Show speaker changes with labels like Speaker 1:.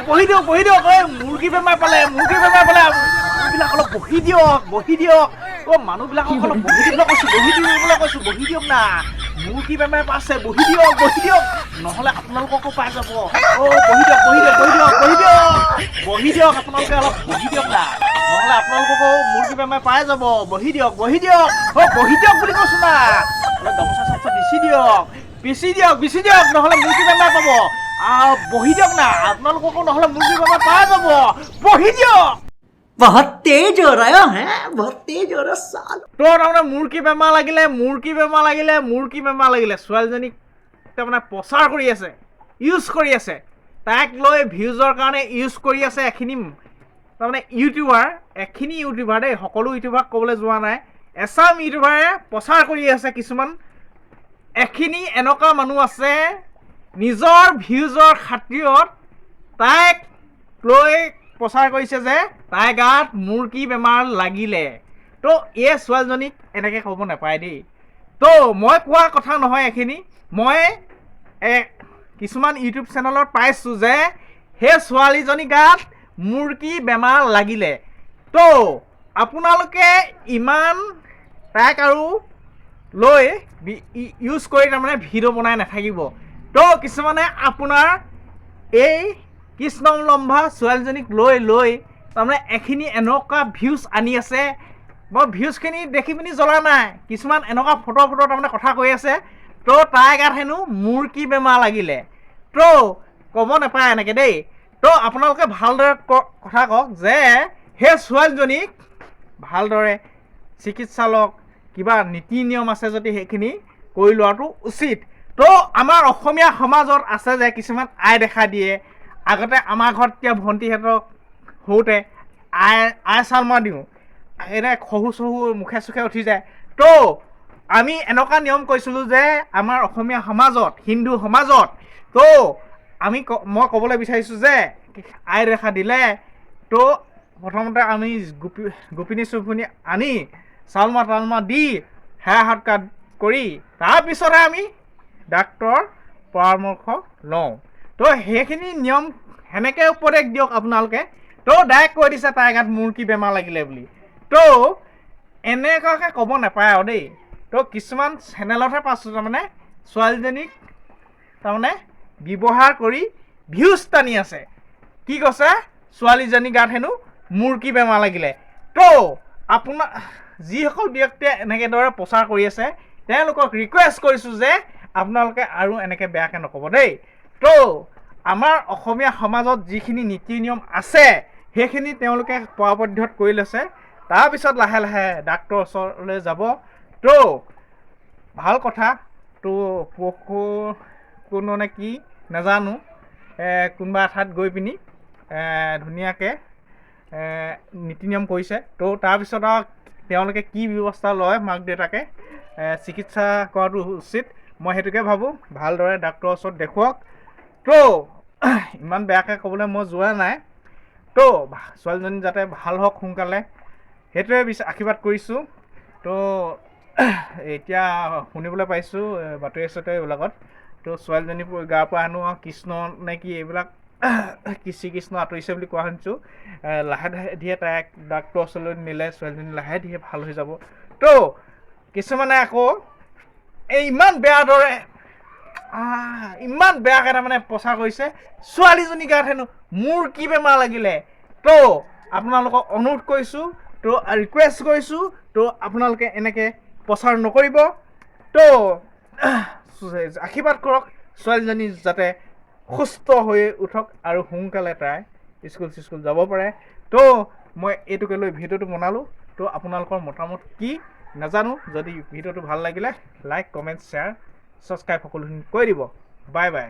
Speaker 1: বহি দিয়ক মুৰ্গী বেমাৰ পালে মানুহবিলাক অলপ বহি দিয়ক মানুহবিলাকক অলপ বহি দিবলৈ কৈছো বহি দিয়ক না মুৰ্গী বেমাৰ পাইছে বহি দিয়ক নহ'লে আপোনালোককো পাই যাব বহি দিয়ক আপোনালোকে অলপ বহি দিয়ক না নহ'লে আপোনালোককো মুৰ্গী বেমাৰ পাই যাব বহি দিয়ক বুলি কৈছো না গামোচা চামোচা বিচি দিয়ক নহ'লে মুৰ্গী বেমাৰ পাব বহি দিয়ক না আপোনালোককো নহ'লে মুৰ্গী বেমাৰ পাই যাব বহি দিয়ক
Speaker 2: बहुत तेज हो रहा है बहुत तेज हो रहा साल
Speaker 1: তো তাৰমানে মুৰ্গী বেমাৰ লাগিলে ছোৱালীজনীক তাৰমানে প্ৰচাৰ কৰি আছে ইউজ কৰি আছে তাইক লৈ ভিউজৰ কাৰণে ইউজ কৰি আছে এখিনি ইউটিউবাৰ দেই সকলো ইউটিউবাৰক ক'বলৈ যোৱা নাই এছাম ইউটিউবাৰে প্ৰচাৰ কৰি আছে কিছুমান এখিনি এনেকুৱা মানুহ আছে নিজৰ ভিউজৰ খাতিৰত তাইক লৈ প্ৰচাৰ কৰিছে যে তাই গাত মুৰ্গী বেমাৰ লাগিলে তো এই ছোৱালীজনীক এনেকৈ ক'ব নাপায় দেই তো মই কোৱা কথা নহয় এখিনি মই কিছুমান ইউটিউব চেনেলত পাইছোঁ যে সেই ছোৱালীজনী গাত মুৰ্গী বেমাৰ লাগিলে তো আপোনালোকে ইমান তাইক আৰু লৈ ইউজ কৰি তাৰমানে ভিডিঅ' বনাই নাথাকিব তো কিছুমানে আপোনাৰ এই কৃষ্ণলম্ভা ছোৱালীজনীক লৈ তাৰমানে এখিনি এনেকুৱা ভিউজ আনি আছে মই ভিউজখিনি দেখি পিনি জ্বলা নাই কিছুমান এনেকুৱা ফটো তাৰমানে কথা কৈ আছে তো তাই গাত হেনো মুৰ্গী বেমাৰ লাগিলে তো ক'ব নাপায় এনেকৈ দেই তো আপোনালোকে ভালদৰে কথা কওক যে সেই ছোৱালীজনীক ভালদৰে চিকিৎসালয়ক কিবা নীতি নিয়ম আছে যদি সেইখিনি কৰি লোৱাটো উচিত তো আমাৰ অসমীয়া সমাজত আছে যে কিছুমান আই দেখা দিয়ে আগতে আমাৰ ঘৰত এতিয়া ভণ্টিহঁতক সৰুতে আই চালমা দিওঁ এনে শহু চহু মুখে চুখে উঠি যায় তো আমি এনেকুৱা নিয়ম কৰিছিলোঁ যে আমাৰ অসমীয়া সমাজত হিন্দু সমাজত তো মই ক'বলৈ বিচাৰিছোঁ যে আই ৰেখা দিলে তো প্ৰথমতে আমি গোপিনী চুপিনী আনি চালমা তালমা দি সেৱা সৎকাৰ কৰি তাৰপিছতহে আমি ডাক্তৰৰ পৰামৰ্শ লওঁ তো সেইখিনি নিয়ম সেনেকৈ উপদেশ দিয়ক আপোনালোকে তো ডাইৰেক্ট কৈ দিছে তাইৰ গাত মুৰ্গী বেমাৰ লাগিলে বুলি তো এনেকুৱাকৈ ক'ব নাপায় আৰু দেই তো কিছুমান চেনেলতহে পাইছোঁ তাৰমানে ছোৱালীজনীক তাৰমানে ব্যৱহাৰ কৰি ভিউজ টানি আছে কি কৈছে ছোৱালীজনীৰ গাত হেনো মুৰ্গী বেমাৰ লাগিলে তো আপোনাৰ যিসকল ব্যক্তিয়ে এনেকৈ দৰে প্ৰচাৰ কৰি আছে তেওঁলোকক ৰিকুৱেষ্ট কৰিছোঁ যে আপোনালোকে আৰু এনেকৈ বেয়াকৈ নক'ব দেই তো আমাৰ অসমীয়া সমাজত যিখিনি নীতি নিয়ম আছে সেইখিনি তেওঁলোকে পৰাপধ্যত কৰি লৈছে তাৰপিছত লাহে লাহে ডাক্তৰৰ ওচৰলৈ যাব তো ভাল কথা তো পশু কোনো নে কি নাজানো কোনোবা এঠাইত গৈ পিনি ধুনীয়াকৈ নীতি নিয়ম কৰিছে তো তাৰপিছত আৰু তেওঁলোকে কি ব্যৱস্থা লয় মাক দেউতাকে চিকিৎসা কৰাটো উচিত মই সেইটোকে ভাবোঁ ভালদৰে ডাক্তৰৰ ওচৰত দেখুৱাওক তো ইমান বেয়াকৈ ক'বলৈ মই যোৱা নাই তো ছোৱালীজনী যাতে ভাল হওক সোনকালে সেইটোৱে আশীৰ্বাদ কৰিছোঁ তো এতিয়া শুনিবলৈ পাইছোঁ বাতৰি চাতৰি এইবিলাকত তো ছোৱালীজনী গাৰ পৰা হেনো কৃষ্ণ নে কি এইবিলাক শ্ৰীকৃষ্ণ আঁতৰিছে বুলি কোৱা শুনিছোঁ লাহে ধীৰে তাইক ডাক্তৰৰ ওচৰলৈ নিলে ছোৱালীজনী লাহে ধীৰে ভাল হৈ যাব তো কিছুমানে আকৌ ইমান বেয়াকৈ তাৰমানে প্ৰচাৰ কৰিছে ছোৱালীজনী গাত হেনো মুৰ্গী বেমাৰ লাগিলে তো আপোনালোকক অনুৰোধ কৰিছোঁ তো ৰিকুৱেষ্ট কৰিছোঁ তো আপোনালোকে এনেকৈ প্ৰচাৰ নকৰিব তো আশীৰ্বাদ কৰক ছোৱালীজনী যাতে সুস্থ হৈ উঠক আৰু সোনকালে তাই স্কুল যাব পাৰে তো মই এইটোকে লৈ ভিডিঅ'টো বনালোঁ তো আপোনালোকৰ মতামত কি নাজানো যদি ভিডিঅ'টো ভাল লাগিলে লাইক কমেণ্ট শ্বেয়াৰ ছাবস্ক্ৰাইব সকলোখিনি কৰি দিব বাই বাই